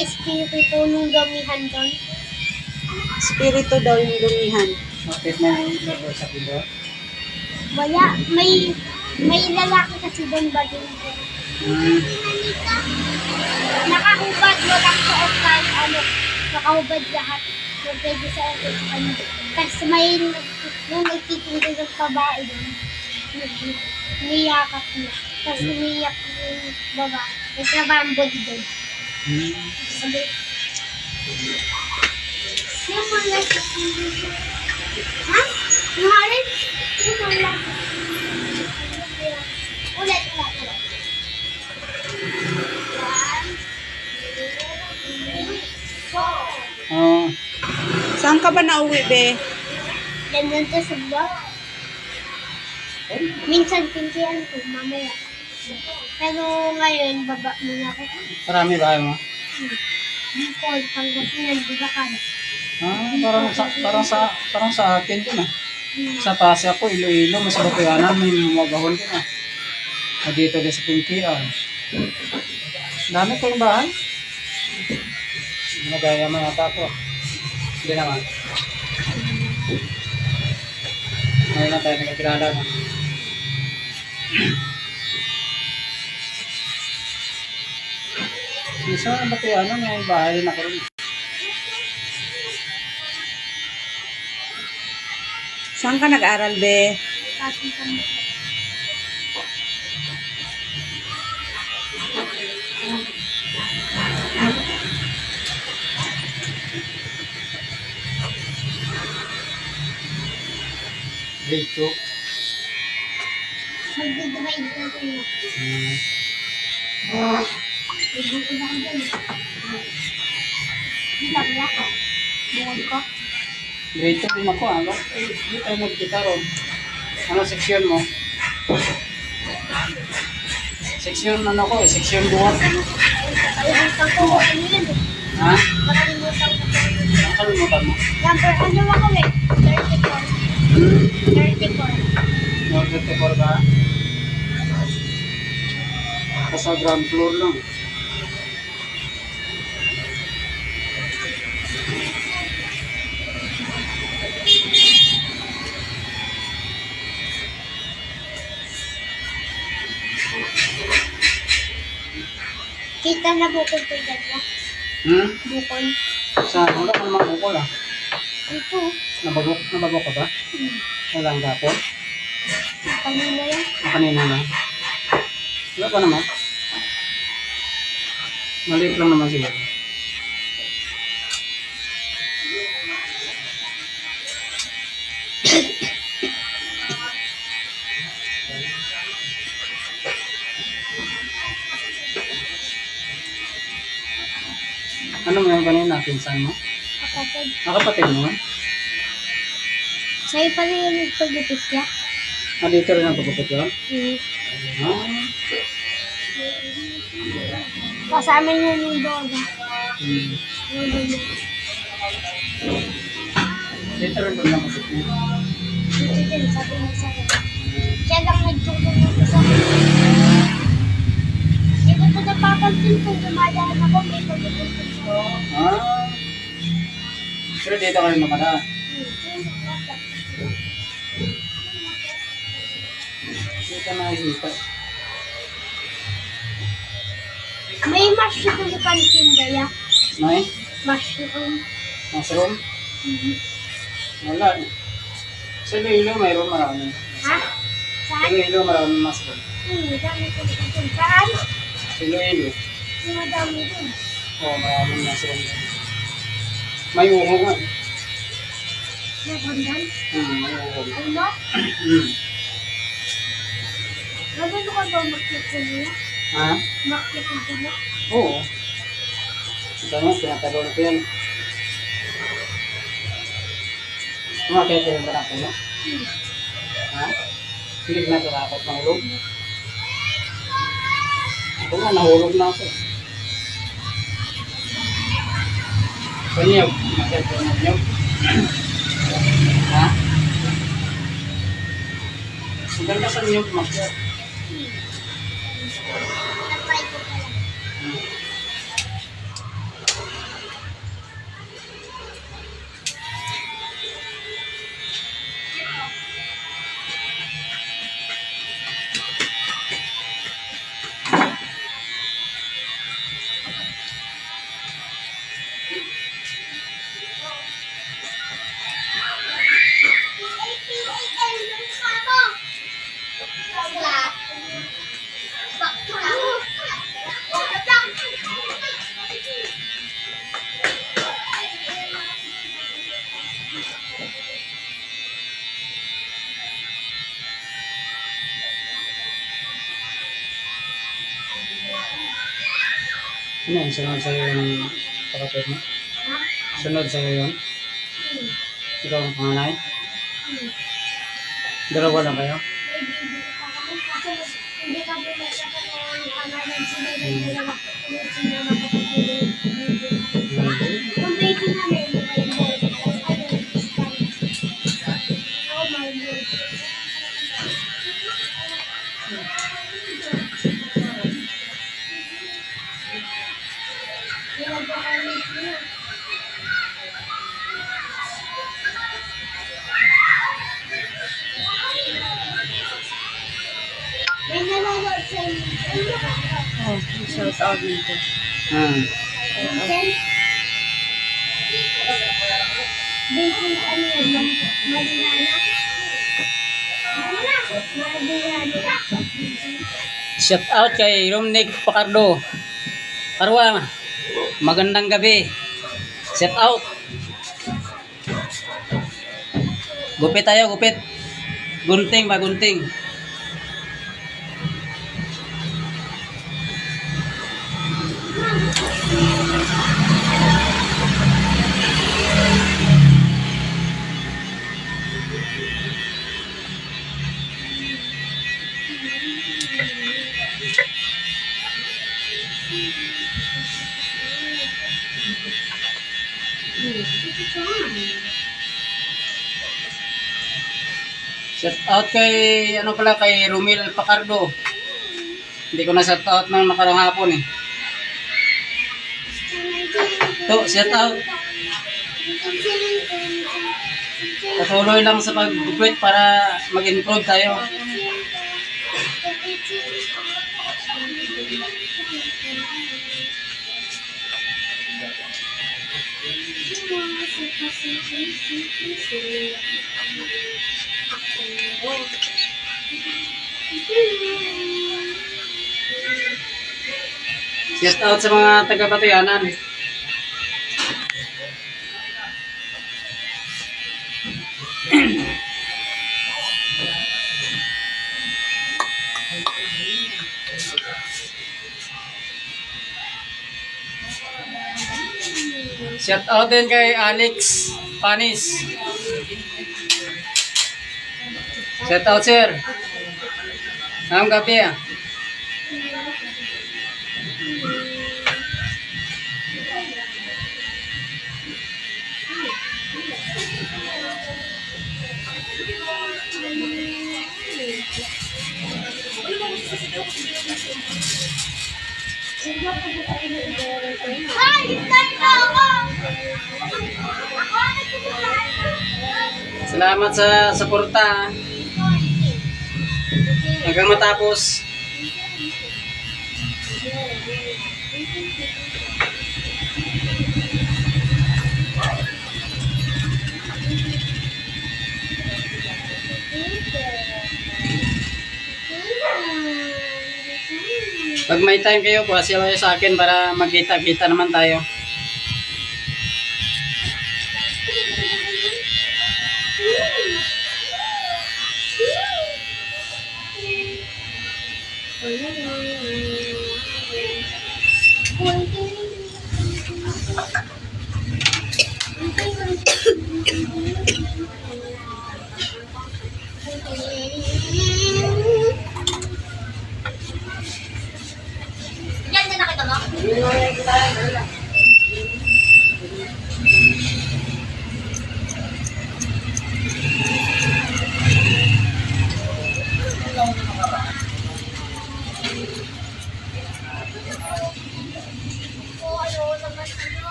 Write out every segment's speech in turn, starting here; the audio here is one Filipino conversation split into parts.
espiritu nung gamihan doon. Espiritu daw yung lumihan. Bakit may level sa pinto? Wala, may lalaki kasi doon ba din? Nakahubad, walang suot kahit ano. Nakahubad lahat. So, pwede sa ano. Tapos may nung nagtitinda ng babae doon. Niyakap niya. Tapos umiyak yung babae. May trabambod doon. Sabi, yung mga ha? Yung harin? Yung mga ulit. Oo. Saan ka ba nauwi, be? Ganyan to sa vlog. Minsan pintihan ko, mamaya. Pero ngayon, baba muna ako. Marami ba mo? Bicol, Pangasinan, Bulacan. Parang sa akin din ah. Sa Pasig ako, Iloilo, mas Batuyanan, may mamagahon din ah. Dito din sa Pintian. Dami kayong bahay? Ginagaya mo yata ako. Hindi naman. Ngayon na tayo nagkakilala na. Isa Batuyanan, may bahay din ako rin. Saan ka nag-aral, be? Kasi kami. Grade 2. Magdidrive na rin. Ibuko na ko dyan. Hindi lang ako. Buwan ko. Grade 2 din ako ah. Hindi tayo nagkita ron. Ano section mo? Section ano ko eh, section 2. Nakalimutan ko ano yun eh. Ha? Nakalimutan ko. Nakalimutan mo? Number ano ako eh? 34. 34. No, 34 ba? Sa ground floor lang. Kita na bukod ko dyan na. Bukod. Sa wala ka naman bukol ah. Ito. Nababok ka ba? Wala ang gapon? Kanina yan. Kanina na. Wala pa naman. Maliit lang naman siguro. Ano mo yung kanina? Pinsan mo? Kapatid. Nakapatid mo? Sa'yo pa rin yung nagpagupit niya. Dito rin ang pagkupit yun? Kasama niya yung doga. Dito rin doon lang kapit niya. Dito din, sabi niya sa'yo. Siya lang nagtulong ako sa akin. Hindi ko ito napapansin kung dumadaan ako, may pagupit ko. Pero dito ka rin naman ah. Dito nakikita. May mushroom na pantinda ya. May? Mushroom. Mushroom? Wala eh. Sa Iloilo mayroon marami. Ha? Sa Saan? Iloilo maraming mushroom. Dami ko dito. Saan? Sa Iloilo. Madami din. Oo, maraming mushroom. May uho nga. Nagandang? May uho. Ano? Gano'n ka ba makikita niya? Ha? Makikita niya? Oo. Ito nga, pinatalon ko yan. Kumakita rin ba ng puno? Ha? Hindi na tatakot ng ulog? Ako nga, nahulog na ako. Panyog. Makita ng panyog. Ha? Ang ganda sa niyog, makita. Natry ko pala. Ano yan? Sunod sa'yo yung kapatid mo? Ha? Sunod sa'yo yun? Ikaw ang panganay? Hmm. Dalawa lang kayo? May baby pa kami. Kaso hindi kami magkakaroon ng pangalan sila ng dalawa. Yung sila makapagpili. Yung baby namin, may boy. Ayun, oh my God. May nanonood sa inyo. Oh, shout out dito. Baby, ano yan? Malihana? Malihana. Shout out kay Romnick Pacardo. Parwa, magandang gabi. Shout out. Gupit tayo, gupit. Gunting ba, gunting. Shout out kay ano pala kay Romil Pacardo. Hindi ko na shout out nang nakarang hapon eh. To, shout out. Patuloy lang sa pag-quit para mag-improve tayo. Shout out sa mga taga-Batuyanan. Shout out din kay Alex Panis. Shout out sir. Ngayong gabi ah. Ay, hintay na ako! Salamat sa suporta. Hanggang matapos. Pag may time kayo, buhasi kayo sa akin para magkita-kita naman tayo. Yan na nakita mo?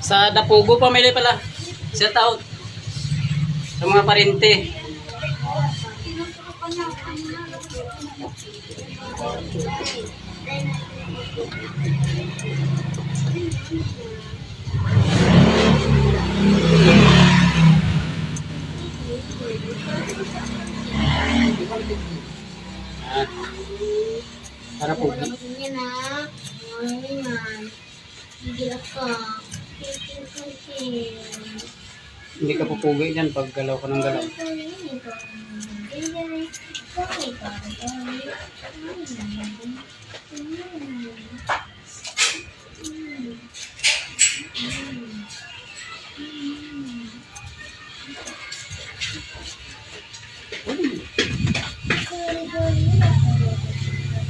Sa Dapugo pamili pala. Shout out sa mga parente. Para po. Yan na. Ay, man. Gila ka. Hindi ka pupugi dyan pag galaw ka ng galaw.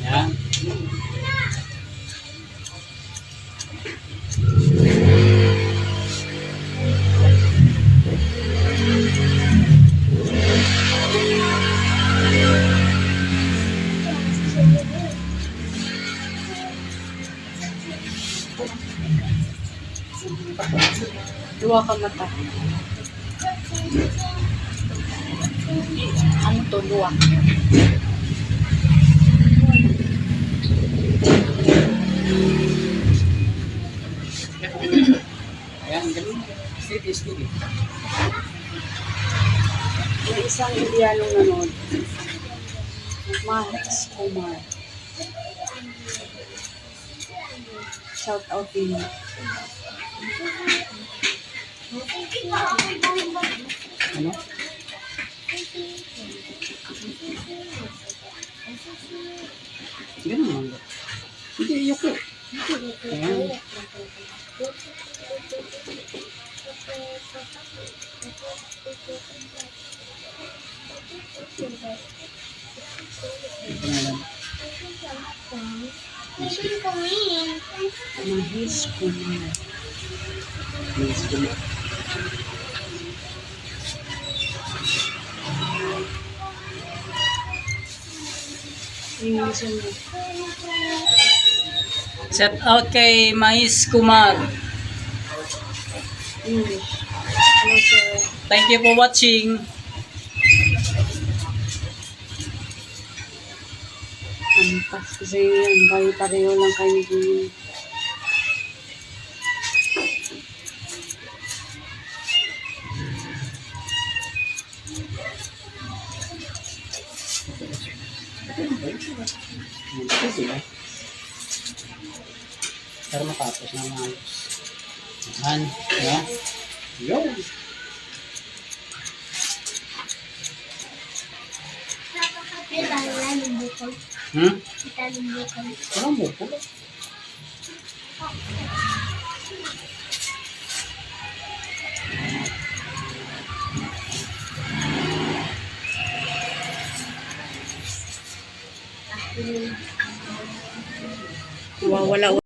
Yan. Luwa ka mata. Ano to, luwa? Ayan, ganun. Steady, steady. May isang Indianong nanood. Mahis Kumar. Shout out din. Ano? Ganun lang ba? Hindi, yuko. Ayan. Ito na lang. Mahis Kumar. Please, tuloy. English mo. Shout out kay Mais Kumar. English. Hello, sir. Thank you for watching. Antas kasi yun. Pareho lang kayo ni Para matapos na maayos. Yan. Yan. Yun. Parang mo po. Wawala